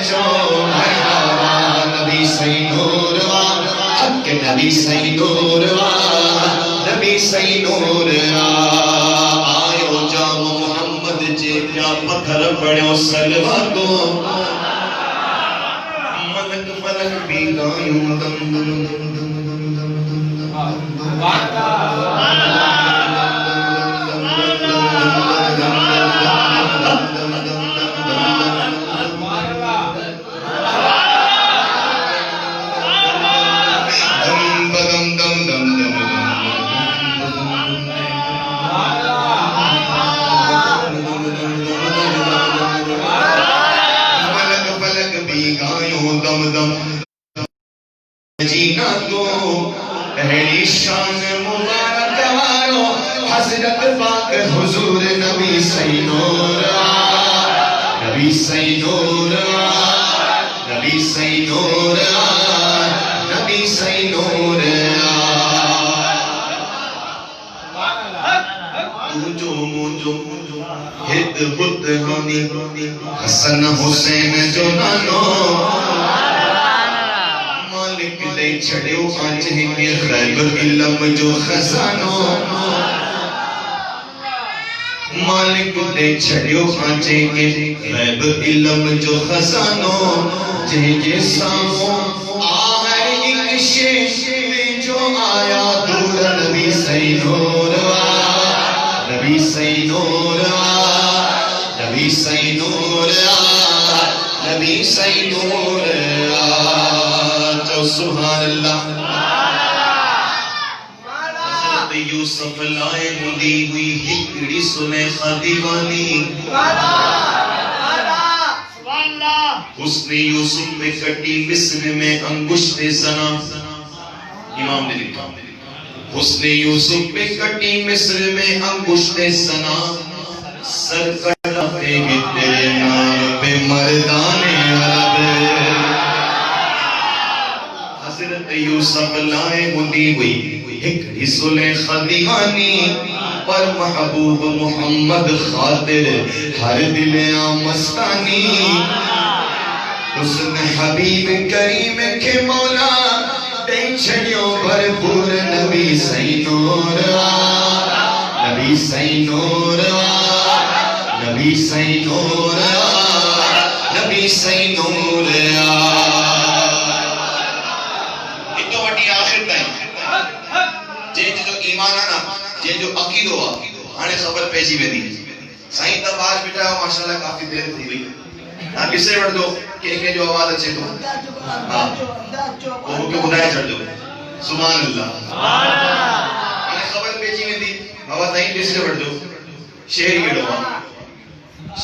چو مرحبا نبی سی نور حق نبی سی نور نبی سی نور آیو جام محمد جے پیا پتھر پڑیو سلوہ کو ملک فلک بھی گایوں دم دم دم جینا تو پہلی شان مبارک وارو حضرت پاک حضور نبی سی نور نبی سی نور نبی سی نور نبی سی نور جو مجھو ہت بت ہونی حسن حسین جو نانو چھڑیو آنچہ کے خیبر علم جو خزانو مالک دے چھڑیو آنچہ کے خیبر علم جو خزانو جہے سامو آئے ایک شیش میں جو آیا دور نبی سی نور نبی سی نور نبی سی نور نبی سی نور سبحان اللہ حضرت یوسف لائے مدی ہوئی ہکڑی سلیخہ دیوانی حسن یوسف پہ کٹی مصر میں انگشت زنا امام نے لکھا حسن یوسف پہ کٹی مصر میں انگشت زنا سر کٹاتے ہی تیرے نام پہ مردان عرب حضرت یوسف لائے مدی ہوئی ہکڑی سلیخہ دیوانی پر محبوب محمد خاطر ہر دل آمستانی حسن حبیب کریم کے مولا دے چھڑیوں بھرپور نبی سی نور نبی سی نور نبی سی نور نبی سی نور ایمان آنا جے جو عقید ہوا آنے خبر پیجی میں دی سائن تب آج بیٹا ہے ماشاءاللہ کافی دیر تھی ہوئی آپ کسے بڑھ دو کہ ایک جو آواز اچھے تو وہ کے خدای چڑھ دو سبحان اللہ آنے خبر پیجی میں دی آواز نہیں کسے بڑھ دو شہر گڑ ہوا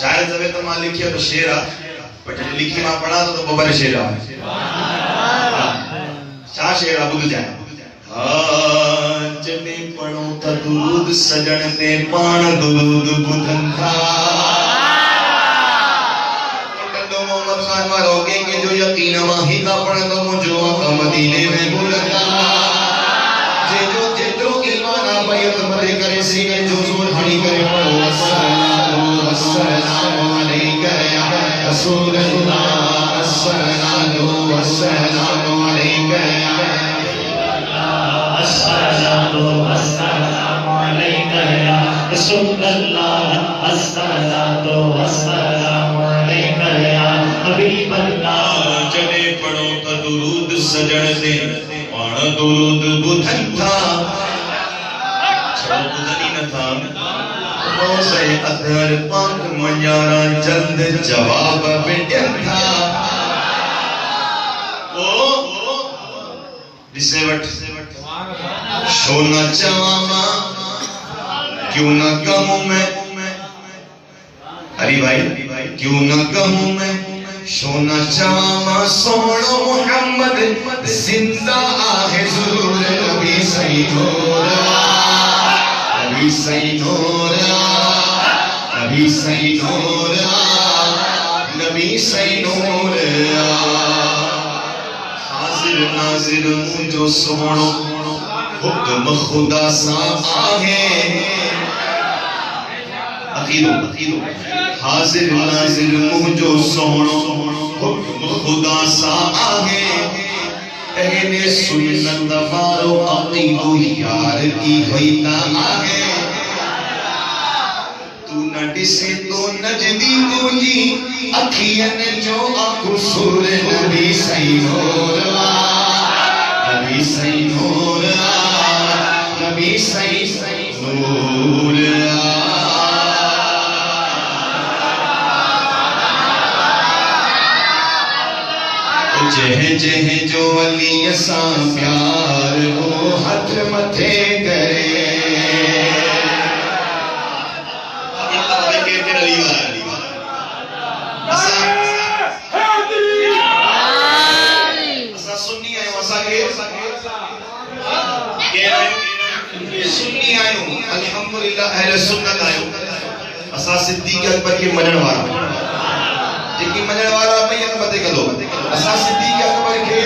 شاید زبے تو ماں لکھی ہے تو شہر آ بٹ لکھی ماں پڑھا تو ببر شہر آ شاہ شہر آ بدھ جائے جنے پڑھو تا درود سجن تے پان درود بدھن تھا کندو محمد خان مارو گے کہ جو یقین ماہی کا پڑھن دو مجھو آقا مدینے میں بلندا جے جو جترو ایمانا بیت مدے کرے سینے جو زور ہنی کرے پڑھو السلام علیکہ یا رسول اللہ السلام علیکہ یا السلام علیکہ یا رسول اللہ السلام علیکہ یا حبیب اللہ جنے پڑھو تا درود سجن دے پانا درود بدھن تھا چھو بدھنی نہ تھا روزے ادھر پاک منیارا جلد جواب بیٹن تھا جسے وٹ شونا چواما کیوں نہ کہوں میں علی بھائی کیوں نہ کہوں میں شونا چواما سوڑو محمد زندہ آہ ضرور نبی سی نور نبی سی نور نبی سی نور نبی سی نور ناظر مجھو سوڑو حکم خدا سا آگے عقیدو حاضر ناظر مجھو سوڑو حکم خدا سا آگے اہل سنت مارو عقیدو یار کی ہوئی نہ آگے تو نہ ڈسے تو نجدی گونجی اکھین جو آنکھو سور نبی سی نور نبی سی نور نبی سی نور جہ جہ جو علی اساں پیار وہ ہاتھ متھے کرے سنی آئیوں الحمدللہ اہل سنت آئیوں اسا صدیق اکبر کے منن وارا جکی منن وارا میں یہ پتے کدو اسا صدیق اکبر کے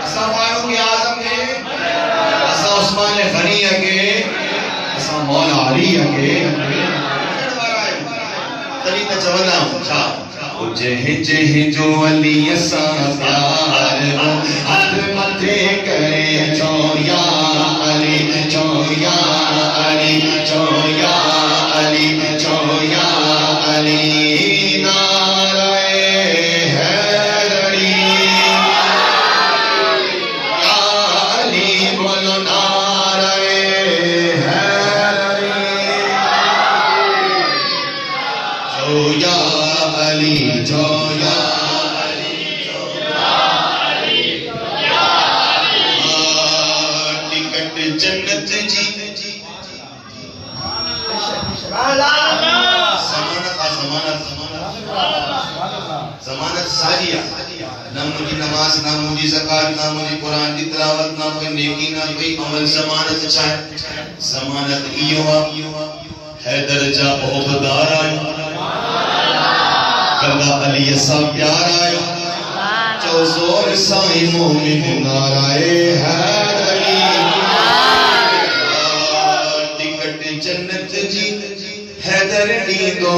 اسا فاروق اعظم کے اسا عثمان غنی کے اسا مولا علی کے منن وارا آئیوں تلی تا چونا ہوں چھا جہ جہ جو علی اسا پیار ہاتھ متھے کرے چویا علی چویا علی چویا علی چویا علی نعرہ حیدری علی بولو نعرہ حیدری چویا علی چویا جنت جی ضمانت ساجیہ نہ مجھے نماز نہ مجھے زکاة نہ مجھے قرآن کی تلاوت نہ کوئی نیکی نہ کوئی عمل ضمانت چاہے ضمانت ایوہ حیدر جا عہدار آئے کلا علی اسا پیار آئے چوزور سائی مومن نارائے حیدری جنت جی حیدر دی دو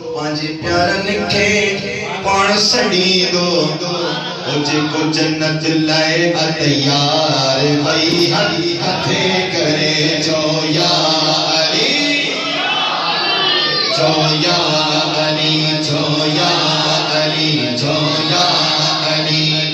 پانچ پیار نکھے پان سڑی دو اوجے کو جنت لائے اتیار بھائی ہتھے کرے چویا علی چویا علی چویا علی چویا علی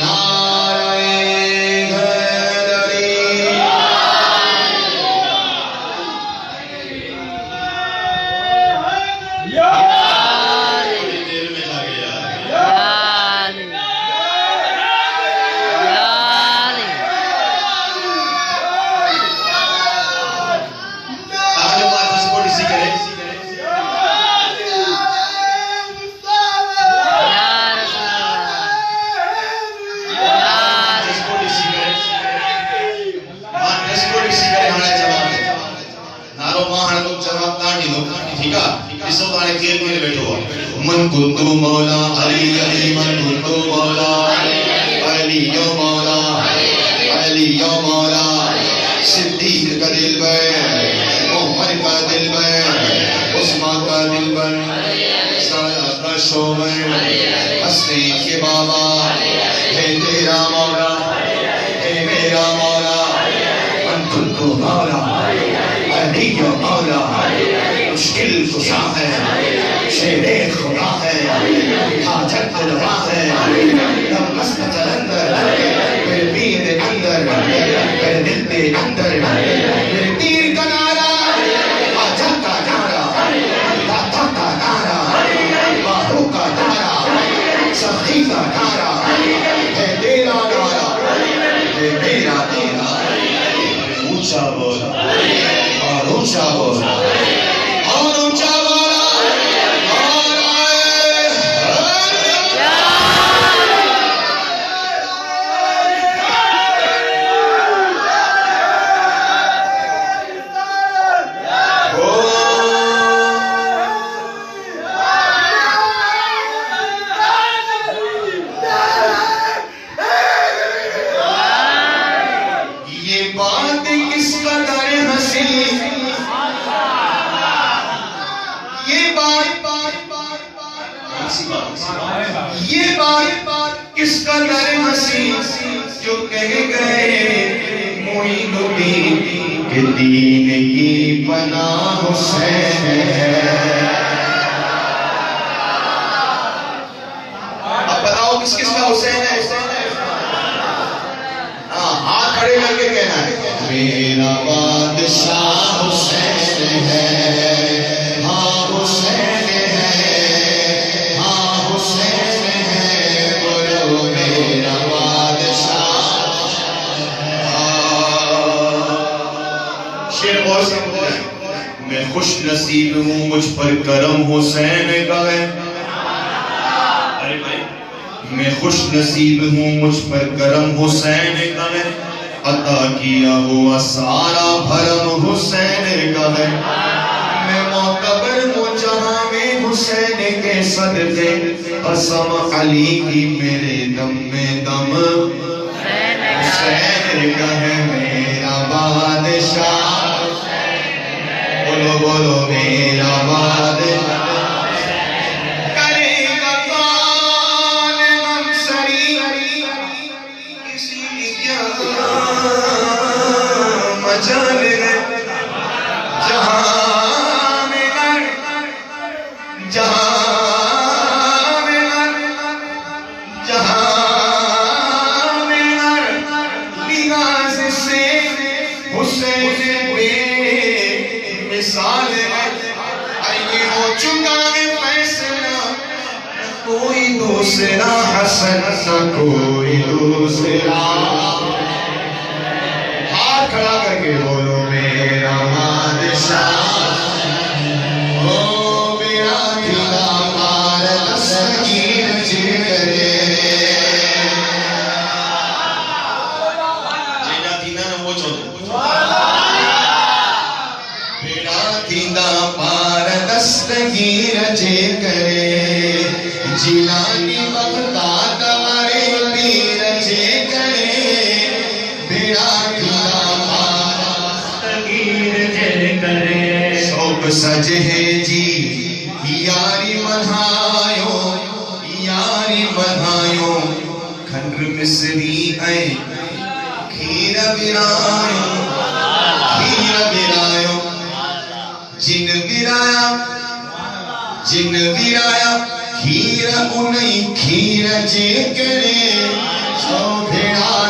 من کنتو مولا علی علی من کنتو مولا علی یو مولا علی یو مولا صدیق کا دل بر عمر کا دل بر عثمان کا دل بر سایہ کا شوبر حسنین کے بابا ہے تیرا مولا ہے میرا مولا من کنتو مولا علی یو مولا مشکل کشا ہے شیر خدا ہے حاجت روا ہے نمست جلندر میرے پیر اندر میرے دل پہ اندر میرے پیر کا نعرہ حاجت کا نعرہ داتا کا نعرہ باہو کا نعرہ سخی کا نعرہ ہے تیرا نعرہ ہے میرا تیرا اونچا بولا اور اونچا بولا اور اونچا بولا یہ بات کس قدر حسین جو کہہ گئے معین الدین کہ دین کی پناہ حسین ہے. اب بتاؤ کس کس کا حسین ہے؟ ہاتھ کھڑے کر کے کہنا ہے میرا بادشاہ حسین ہے. ہاں حسین ہے، ہاں حسین ہے، بولو میرا بادشاہ. شیر غور سے میں خوش نصیب ہوں مجھ پر کرم حسین کا ہے. میں خوش نصیب ہوں مجھ پر کرم حسین کا ہے. عطا کیا ہوا سارا بھرم حسین کا ہے. میں معتبر ہوں جہاں میں حسین کے صدقے. قسم علی کی میرے دم میں دم حسین کا ہے. میرا بادشاہ بولو بولو میرا بادشاہ. کوئی دوسرا حسن نہ کوئی دوسرا. ہاتھ کھڑا کر کے بولو میرا بادشاہ. او میرا دلا مار دستگیر جگرے. جینا دینا نہ وہ چھوڑو. میرا دلا مار دستگیر جگرے. جیلانی بغداد والے پیر جے کرے. بیڑا کلا مارا دستگیر جے کرے. شوق سجے جی یاری منہایو یاری منہایو. کھنڈر مصری اے کھیر برایو کھیر برایو. جن برایا جن برایا کھیر انہی کھیر جے کرے. سو بھیڑا